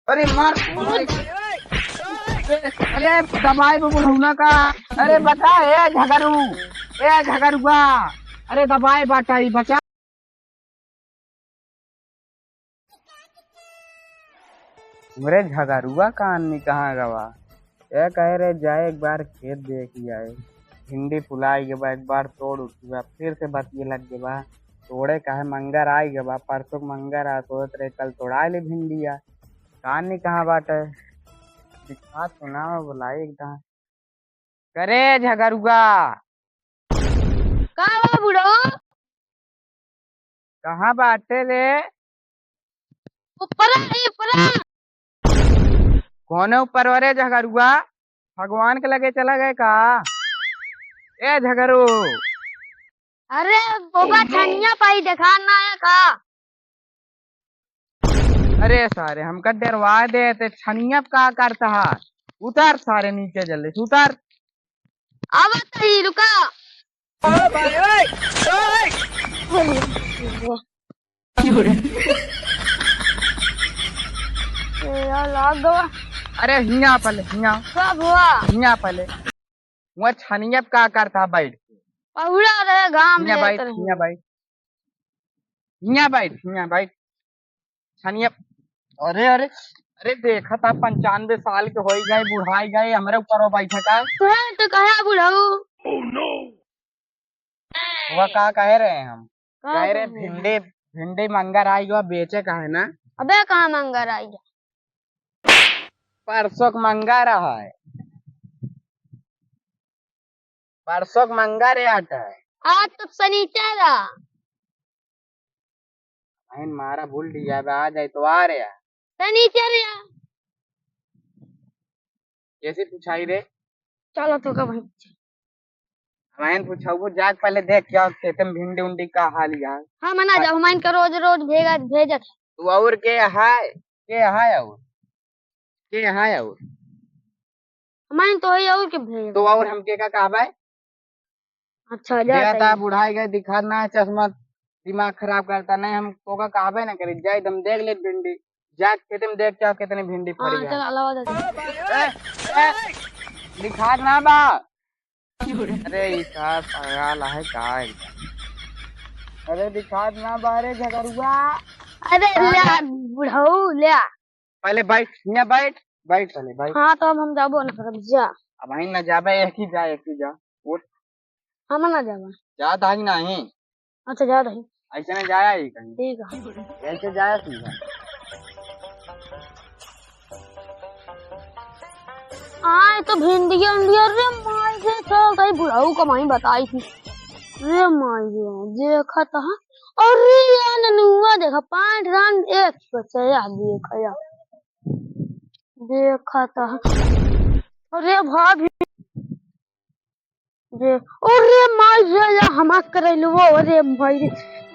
अरे मार। अरे दबाई बुढ़ौना का। अरे बचा ए झगड़ू। ए झगड़ुआ। अरे दबाई बाटाई बचा। मेरे झगड़ुआ कहानी कहाँ गवा। ये कह रहे जाए एक बार खेत देख ही आए। भिंडी फुलाई के बा एक बार तोड़ उठी बा फिर से बतिये लग के बा। तोड़े काहे मंगर आई के बा परसों मंगर आ तो रहे कल तोड़ा ले भिंडिया। कहानी कहाँ बाटे। दिखा सुना बुलाई एकदम। करे झगड़ुआ। का बा बुढ़ो? कहाँ बाटे रे। ऊपर है ऊपर। कौन ऊपर वाले झगड़ुआ। भगवान के लगे चला गए का। ए झगड़ू। अरे बोबा छनिया पाई देखा ना है का। अरे सारे हमका डरवा दे ते छनिया का करता है। उतर सारे नीचे जल्दी से उतर। आवत ही रुका। यार लाग गवा। अरे हिया पहले हिया। सब हुआ। हिया पहले। वह छनिया का करता बैठ। पहुड़ा रहे घाम हिया बैठ लेत रहे। हिया बैठ। हिया बैठ हिया बैठ। छनिया। अरे अरे। अरे देखा था 95 साल के हो गए बुढ़ाई गए हमारे ऊपर बैठे का। तो कहा बुढ़ऊ। वह का कह रहे हैं हम। का कह रहे कहे? भिंडी भिंडी मंगर आई गो बेचे का है ना। अबे कहाँ मंगर आई जा। परसों का मंगा रहा है। परसों का मंगा रे आटा है। आज तो शनिचर आ। बहन मारा भूल दिया अब आ जाए तो आ रहे हैं। शनिचर आ। कैसे पूछाई रे। चलो तो का भाई। बहन पूछाऊ जाके पहले देख क्या खेते में भिंडी उंडी का हाल यार। हाँ मना जा हुमाइन का रोज रोज भेजत। तू और के है और के है और हुमाइन तो ही और के भेज। तो और हम के का कहबे। अच्छा गया जाता था है। बुढ़ाई गए दिखा ना है चश्मा दिमाग खराब करता नहीं हम तो का कहबे ना करी जाए तुम देख ले भिंडी। जा खेते में देख क्या कितनी भिंडी हाँ फरी चल है। अलावा दे। दिखा ना बा। अरे इसका पागल है का एकदम। अरे दिखा ना बारे झगड़ुआ। अरे ले बुढ़ऊ ले। पहले बैठ यहाँ बैठ। बैठ पहले बैठ। हाँ तो अब हम जाबो ना करब जा। अब वहीं न जाबे एक ही जा। उठ। हम ना जाबो। जाता ही नहीं। अच्छा जा रही। ऐसे नहीं जाया ही कहीं। ठीक है। ऐसे जाया सीधा। हाँ तो भिंडिया उंडिया रे माई से चल कहीं बुढ़ऊ का माई बताई थी। रे माई देखा था। अरे यार ननुआ देखा 5 रन 1 बचा देखा यार। देखा था। अरे भाभी जे अरे माई से या हमा करैलु अरे भाई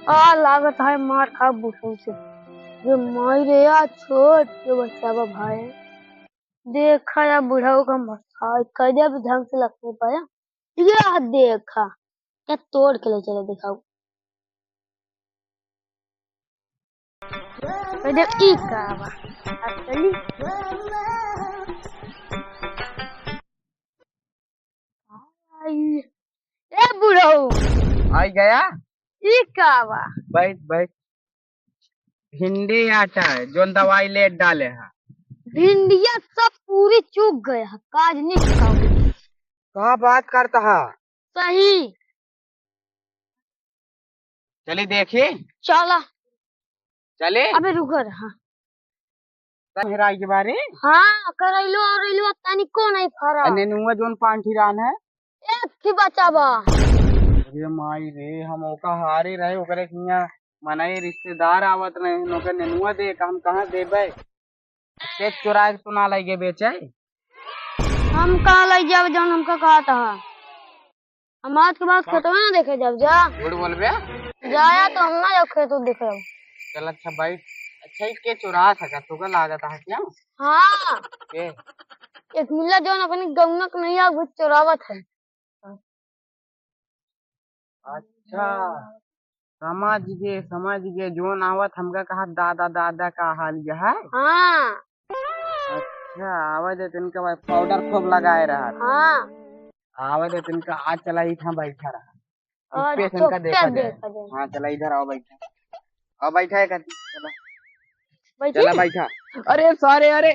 आ लागत है मार खा बुढ़ऊ से। रे माई रे यार छोड़ के बच्चा बा भाई। देखा या बुढ़ऊ का मथा कदे भी ढंग से लगने पाया। यह देखा क्या तोड़ के ले चले दिखाओ। कदे ई कावा असली आई ए बुढ़ऊ आई गया। ई कावा बैठ बैठ। भिंडी आटा है जो दवाई ले डाले है। भिंडिया सब पूरी चूक गया काज नहीं खाओगे। कहाँ बात करता है। सही चलिए देखिए। चला। चले अबे रुको रहा। हेराई के बारे। हाँ करैलो और तनी को नहीं फरा। नेनुआ जोन पांठी रान है। एक ही बचा बा। अरे माई रे हम ओका हारे रहे ओकरे किया मनाई रिश्तेदार आवत रहे नौकर नेनुआ दे हम कहाँ देबे। के चुरा के तो ना लगे बेचे। हम कहाँ लग जाब जौन हमका कहा था। हम आज के बाद खेतवा ना देखे जब जा। झूठ बोलबे। जाया तो हम ना जब खेत देखे। चल अच्छा बैठ। अच्छा ही के चुरा सका तो लागत है क्या। हाँ के एक मिला जौन अपनी गौनक नहीं आ भूत चोरावत है। अच्छा समझ गए जोन आवत हमका कहा दादा दादा का हाल यह है। हाँ अच्छा आवे दे तिनका भाई पाउडर खूब लगाए रहा हाँ आवे दे तिनका आज चला ही था बैठा रहा और चुप्पे से तो इनका क्या देखा जाए देखा जाए। हाँ चला इधर आओ बैठा आओ बैठा है कति चला बैठे चला बैठा अरे सारे अरे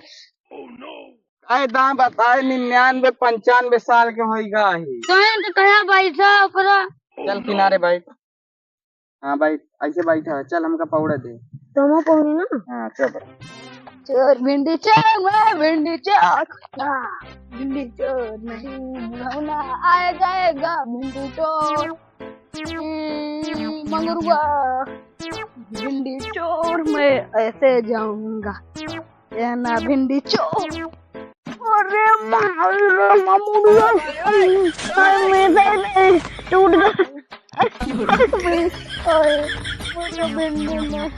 अरे दाम बताए 99 95 साल के होइगा ही तो कहा बैठा ओकरा चल किनारे बैठ हाँ भाई ऐसे बैठा है चल हमका पाउडर दे तुम पौड़ी ना हाँ चल चोर भिंडी चोर मैं भिंडी चोर भिंडी चोर नहीं बुढ़ौना आ जाएगा भिंडी चोर मंगरुआ भिंडी चोर मैं ऐसे जाऊंगा ये ना भिंडी चोर अरे मामुड़िया मेरे टूट गया भिंडी में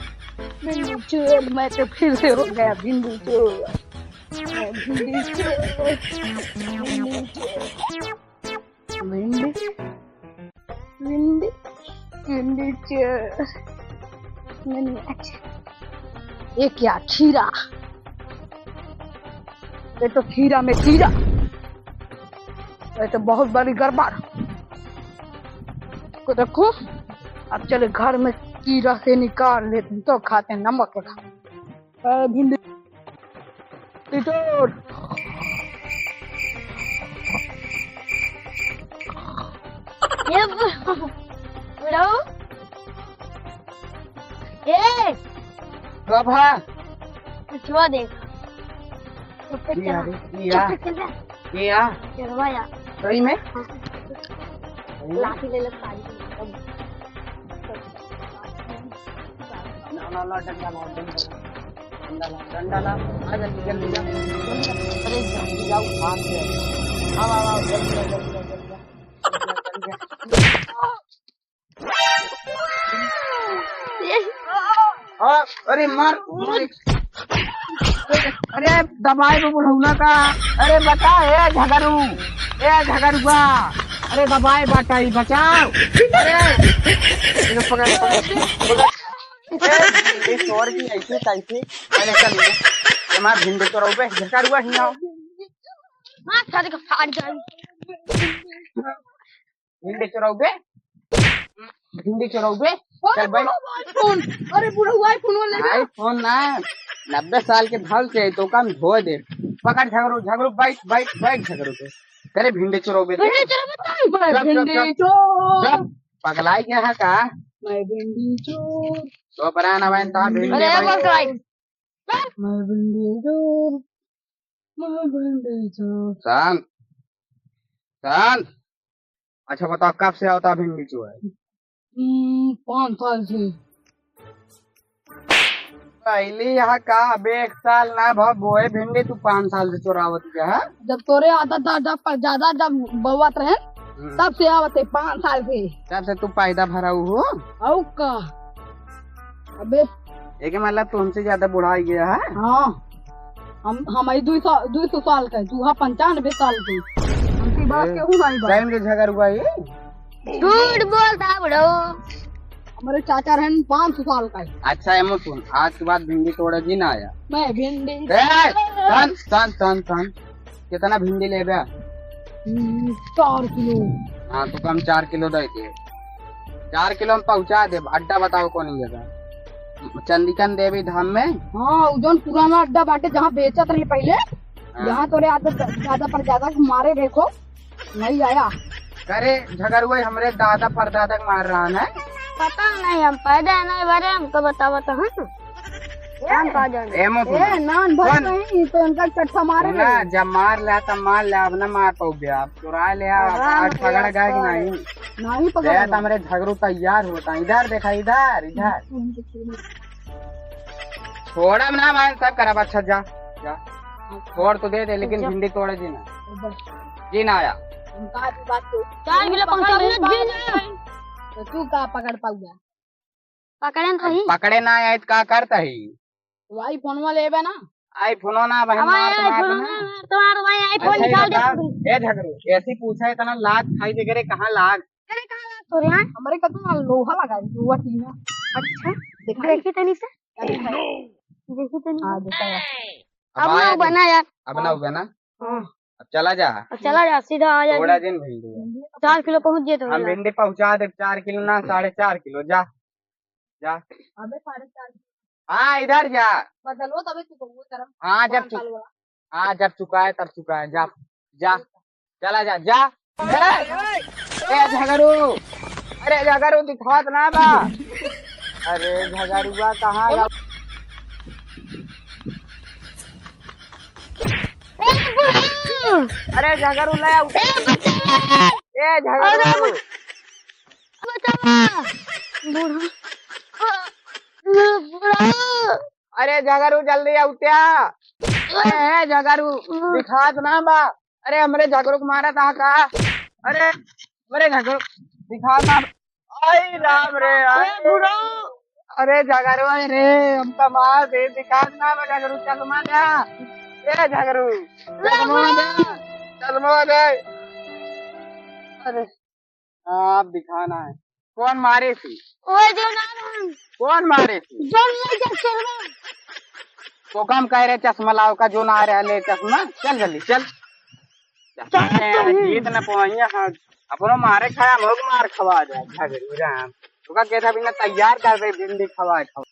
भिंडी चोर मैं तो फिर से हो गया भिंडी चोर भिंडी चोर भिंडी भिंडी भिंडी चोर मैंने अच्छा ये क्या खीरा ये तो खीरा में खीरा ये तो बहुत बड़ी गड़बड़ को देखो अब चले घर में कीड़ा से निकाल लेते हैं तो खाते हैं नमक के खा भिंडी टिटोर ये बुढ़ो ए प्रभा छुआ देख किया किया चलवाया सही में लाठी ले ले सारी ला ला डंडा ला डंडा ला आ जल्दी जल्दी जा अरे जल्दी जाओ हाथ से आओ आओ आओ जल्दी अरे मार अरे दबाई में बुढ़ौना का अरे बता ए झगड़ुआ अरे दबाई बटाई बचाओ अरे पकड़ ये चोर की ऐसे कैसे मैंने चल ये मार भिंडी तो रोबे झगड़ुआ ही आओ मां सारे का फाड़ जाए भिंडी चोरौबे भिंडी चोरौबे चल भाई फोन अरे बुढ़ऊ आईफोन ले आईफोन ना 90 साल के भल से तो काम धो दे पकड़ झगड़ू बैठ झगड़ू पे करे भिंडी चोरौबे भिंडी चोर भिंडी चोर पगलाई के है का मैं भिंडी चोर तो पराना बहन ता भिंडी अरे बस भाई मैं भिंडी चोर शांत शांत अच्छा बताओ कब से होता भिंडी चोर 5 साल से पहले यहाँ का अब 1 साल ना बोए भिंडी तू 5 साल से चोरावत क्या है जब तोरे आता था जब ज्यादा जब बउआत रहे तब से आवते 5 साल से तब से तू पैदा भरा हो औ का अबे एक मतलब तू हमसे ज्यादा बुढ़ा ही गया है हाँ हम 200 साल का तू 95 साल की हमकी बात के हूँ नहीं टाइम के झगड़ुआ ये झूठ बोलता बड़ो हमारे चाचा रहन 500 साल का है अच्छा एमो सुन आज के बाद भिंडी तोड़े जी ना आया मैं भिंडी सन कितना भिंडी ले गया 4 किलो हाँ तो कम 4 किलो दे दे 4 किलो हम पहुँचा दे अड्डा बताओ कौन जगह चंदिकन देवी धाम में हाँ उजन पुराना अड्डा बाटे जहाँ बेचत रही पहले जहाँ तोरे ज्यादा पर ज्यादा मारे देखो नहीं आया करे झगड़ुआ हमरे दादा परदादा मार रहा है पता नहीं हम पैदा नहीं भरे हमको बतावा तो एमो नान भर नहीं तो उनका चट्टा मारे ना जब मार लिया तब मार लिया अब ना मार पाओ गया अब चुरा लिया आज पकड़ गया कि नहीं पकड़ा तो मेरे झगड़ू तैयार होता इधर देखा इधर छोड़ा ना मैं सब करा अच्छा जा छोड़ तो दे दे लेकिन भिंडी तोड़े जी ना आया 4 किलो पहुंचा तो तू का पकड़ पाऊ गया पकड़े न सही पकड़े ना आए का करता ही भाई फोन में लेबे ना आईफोन ना भाई तुम्हारा भाई आईफोन निकाल दे ए झगड़ू ऐसे पूछा इतना लाग खाई दे करे कहां लाग तो रे हमारे कदम लोहा लगा लोहा टीना अच्छा देखी तनी से देखी तनी हां देखा अब ना बना यार अब ना होगा ना, हाँ अब चला जा। अब चला जा, सीधा आ जा। थोड़ा दिन भिंडी 4 किलो पहुंच गए तो हम भिंडी पहुंचा दे, 4 किलो ना 4.5 किलो। जा जा। अबे 4.5 हाँ इधर जा। बदलो तबे तू को तरफ हाँ जब हाँ जब चुका है तब चुका है। जा जा, चला जा जा। ए झगड़ू, अरे झगड़ू दिखात ना बा। अरे झगड़ुआ कहाँ गवा? अरे झगड़ू ले आओ। ए झगड़ू, अरे झगड़ू जल्दी आओ क्या? अरे झगड़ू दिखात ना बा। अरे हमरे झगड़ू को मारा था का? अरे मेरे झगड़ू दिखात ना बा। आई राम रे, अरे झगड़ू रे हम तो मार दे, दिखात ना बा झगड़ू। चश्मा दे ए झगड़ू, चश्मा दे, चश्मा दे। अरे आप दिखाना है। कौन मारे थी? ओए जो ना कौन मारे थी? जो ले जा शर्मा। तो कम कह रहे चश्मा लाओ का, जो ना रहे ले चश्मा। चल जल्दी चल। जीत न पाई हाँ, अपनो मारे खाया मोग मार खवा जाए झगड़ू राम। तो का कहता बिना तैयार कर दे भिंडी खवा खवा।